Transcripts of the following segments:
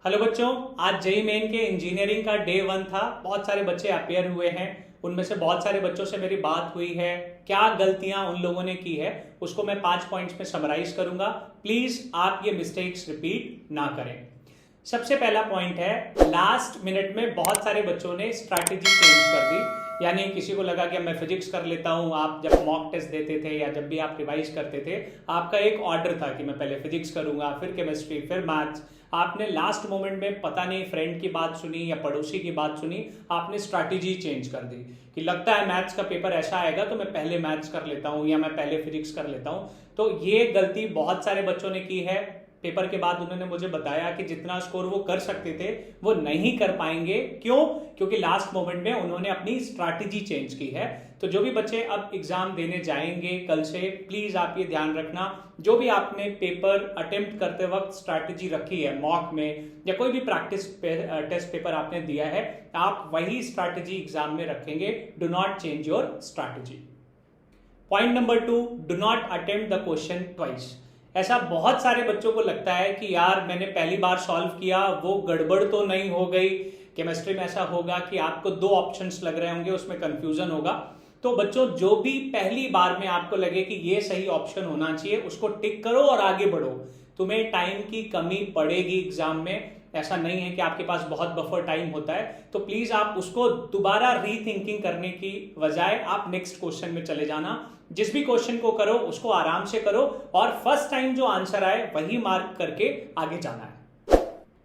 Hello बच्चों, आज JEE main के इंजीनियरिंग का डे 1 था। बहुत सारे बच्चे अपेयर हुए हैं। उनमें से बहुत सारे बच्चों से मेरी बात हुई है। क्या गलतियां उन लोगों ने की है उसको मैं 5 पॉइंट्स में समराइज करूंगा। प्लीज आप ये मिस्टेक्स रिपीट ना करें। सबसे पहला पॉइंट है, लास्ट मिनट में बहुत सारे बच्चों ने स्ट्रैटेजी चेंज कर दी। यानी किसी को लगा कि मैं फिजिक्स कर लेता हूं। आप जब मॉक टेस्ट देते थे या जब भी आप रिवाइज करते थे, आपका एक ऑर्डर था कि मैं पहले फिजिक्स करूंगा, फिर केमिस्ट्री, फिर मैथ्स। आपने लास्ट मोमेंट में पता नहीं फ्रेंड की बात सुनी या पड़ोसी की बात सुनी, आपने स्ट्रैटेजी चेंज कर दी कि लगता है मैथ्स का पेपर ऐसा आएगा तो मैं पहले मैथ्स कर लेता हूं या मैं पहले फिजिक्स कर लेता हूं। तो ये गलती बहुत सारे बच्चों ने की है। पेपर के बाद उन्होंने मुझे बताया कि जितना स्कोर वो कर सकते थे वो नहीं कर पाएंगे। क्यों? क्योंकि लास्ट मोमेंट में उन्होंने अपनी स्ट्रैटेजी चेंज की है। तो जो भी बच्चे अब एग्जाम देने जाएंगे कल से, प्लीज आप ये ध्यान रखना, जो भी आपने पेपर अटेम्प्ट करते वक्त स्ट्रैटेजी रखी है मॉक में या कोई भी प्रैक्टिस टेस्ट पेपर आपने दिया है, आप वही स्ट्रैटेजी एग्जाम में रखेंगे। Do not change your strategy. Point number 2, do not attempt the question twice. ऐसा बहुत सारे बच्चों को लगता है कि यार मैंने पहली बार सॉल्व किया, वो गड़बड़ तो नहीं हो गई। केमिस्ट्री में ऐसा होगा कि आपको 2 ऑप्शंस लग रहे होंगे, उसमें कंफ्यूजन होगा। तो बच्चों, जो भी पहली बार में आपको लगे कि ये सही ऑप्शन होना चाहिए, उसको टिक करो और आगे बढ़ो। तुम्हें टाइम की कमी पड़ेगी एग्जाम में। ऐसा नहीं है कि आपके पास बहुत बफर टाइम होता है। तो प्लीज आप उसको दोबारा रीथिंकिंग करने की बजाय आप नेक्स्ट क्वेश्चन में चले जाना। जिस भी क्वेश्चन को करो उसको आराम से करो और फर्स्ट टाइम जो आंसर आए वही मार्क करके आगे जाना है।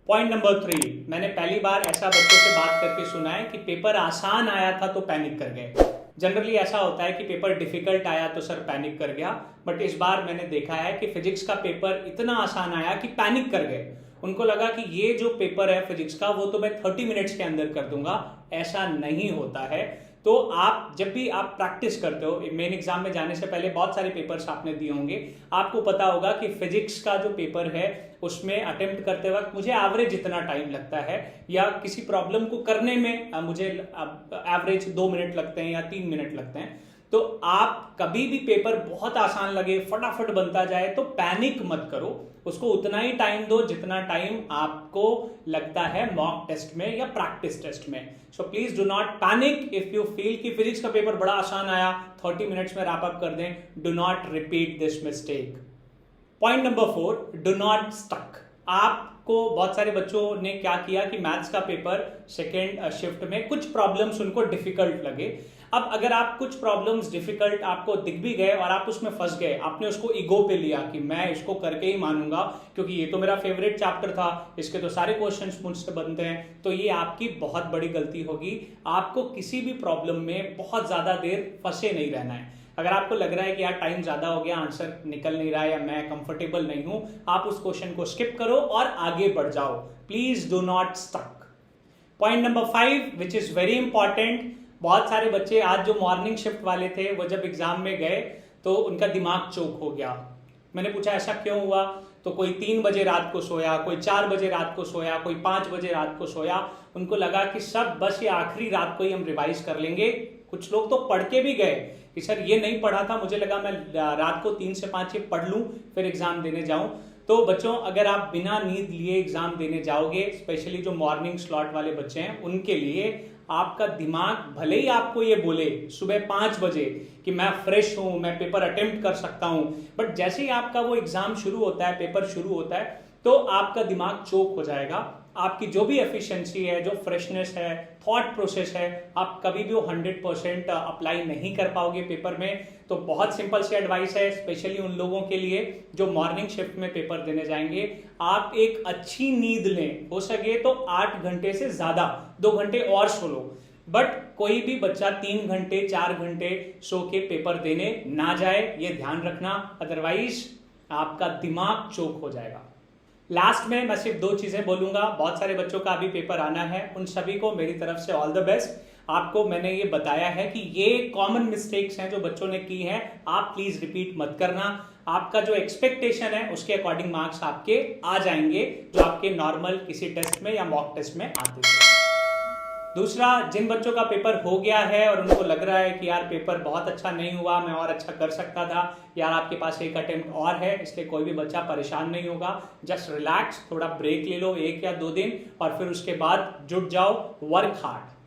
पॉइंट नंबर 3, मैंने पहली बार ऐसा बच्चों से बात करके सुना है कि पेपर आसान आया था तो पैनिक कर गए। जनरली ऐसा होता है कि पेपर डिफिकल्ट आया तो सर पैनिक कर गया, बट इस बार मैंने देखा है कि फिजिक्स का पेपर इतना आसान आया कि पैनिक कर गए। उनको लगा कि ये जो पेपर है फिजिक्स का वो तो मैं 30 मिनट्स के अंदर कर दूंगा। ऐसा नहीं होता है। तो आप जब भी आप प्रैक्टिस करते हो, मेन एग्जाम में जाने से पहले बहुत सारे पेपर्स आपने दिए होंगे, आपको पता होगा कि फिजिक्स का जो पेपर है उसमें अटेम्प्ट करते वक्त मुझे एवरेज इतना टाइम लगता है, या किसी प्रॉब्लम को करने में मुझे एवरेज 2 मिनट लगते हैं या 3 मिनट लगते हैं। तो आप कभी भी पेपर बहुत आसान लगे, फटाफट बनता जाए, तो पैनिक मत करो। उसको उतना ही टाइम दो जितना टाइम आपको लगता है मॉक टेस्ट में या प्रैक्टिस टेस्ट में। So please do not panic if you feel कि फिजिक्स का पेपर बड़ा आसान आया, 30 मिनट्स में रैप अप कर दें। Do not repeat this mistake. Point number 4, do not stuck. आपको बहुत सारे बच्चों ने क्या किया कि मैथ्स का पेपर सेकेंड शिफ्ट में कुछ प्रॉब्लम्स उनको डिफिकल्ट लगे। अब अगर आप कुछ प्रॉब्लम्स डिफिकल्ट आपको दिख भी गए और आप उसमें फंस गए, आपने उसको ईगो पे लिया कि मैं इसको करके ही मानूंगा क्योंकि ये तो मेरा फेवरेट चैप्टर था, इसके तो सारे क्वेश्चंस मुझसे बनते हैं, तो ये आपकी बहुत बड़ी गलती होगी। आपको किसी भी प्रॉब्लम में बहुत ज्यादा देर फंसे नहीं रहना है। अगर आपको लग रहा है कि यार टाइम ज्यादा हो गया, आंसर निकल नहीं रहा है या मैं कंफर्टेबल नहीं हूं, आप उस क्वेश्चन को स्किप करो और आगे बढ़ जाओ। Please do not stuck. Point number 5, which is very important. बहुत सारे बच्चे आज जो मॉर्निंग शिफ्ट वाले थे वो जब एग्जाम में गए तो उनका दिमाग चोक हो गया। मैंने पूछा ऐसा क्यों हुआ, तो कोई 3 बजे रात को सोया, कोई 4 बजे रात को सोया, कोई 5 बजे रात को सोया। उनको लगा कि सब बस ये आखिरी रात को ही हम रिवाइज कर लेंगे। कुछ लोग तो पढ़ के भी गए कि सर ये नहीं पढ़ा था, मुझे लगा मैं रात को 3 से 5 ये पढ़ लूं फिर एग्जाम देने जाऊं। तो बच्चों, अगर आप बिना नींद लिए एग्जाम देने जाओगे, स्पेशली जो मॉर्निंग स्लॉट वाले बच्चे हैं, उनके लिए आपका दिमाग भले ही आपको ये बोले सुबह 5 बजे कि मैं फ्रेश हूं, मैं पेपर अटेम्प्ट कर सकता हूं, बट जैसे ही आपका वो एग्जाम शुरू होता है, पेपर शुरू होता है, तो आपका दिमाग चोक हो जाएगा। आपकी जो भी एफिशिएंसी है, जो फ्रेशनेस है, थॉट प्रोसेस है, आप कभी भी वो 100% अप्लाई नहीं कर पाओगे पेपर में। तो बहुत सिंपल सी एडवाइस है, स्पेशली उन लोगों के लिए जो मॉर्निंग शिफ्ट में पेपर देने जाएंगे, आप एक अच्छी नींद लें। हो सके तो 8 घंटे से ज्यादा, 2 घंटे और सो लो, बट कोई भी बच्चा 3 घंटे 4 घंटे सो के पेपर देने ना जाए, ये ध्यान रखना, अदरवाइज आपका दिमाग चोक हो जाएगा। लास्ट में मैं सिर्फ 2 चीजें बोलूंगा। बहुत सारे बच्चों का अभी पेपर आना है, उन सभी को मेरी तरफ से ऑल द बेस्ट। आपको मैंने ये बताया है कि ये कॉमन मिस्टेक्स हैं जो बच्चों ने की हैं, आप प्लीज रिपीट मत करना। आपका जो एक्सपेक्टेशन है उसके अकॉर्डिंग मार्क्स आपके आ जाएंगे जो आपके नॉर्मल किसी टेस्ट में या मॉक टेस्ट में आते हैं। दूसरा, जिन बच्चों का पेपर हो गया है और उनको लग रहा है कि यार पेपर बहुत अच्छा नहीं हुआ, मैं और अच्छा कर सकता था, यार आपके पास एक अटेम्प्ट और है, इसलिए कोई भी बच्चा परेशान नहीं होगा। जस्ट रिलैक्स, थोड़ा ब्रेक ले लो 1 या 2 दिन और फिर उसके बाद जुट जाओ, वर्क हार्ड।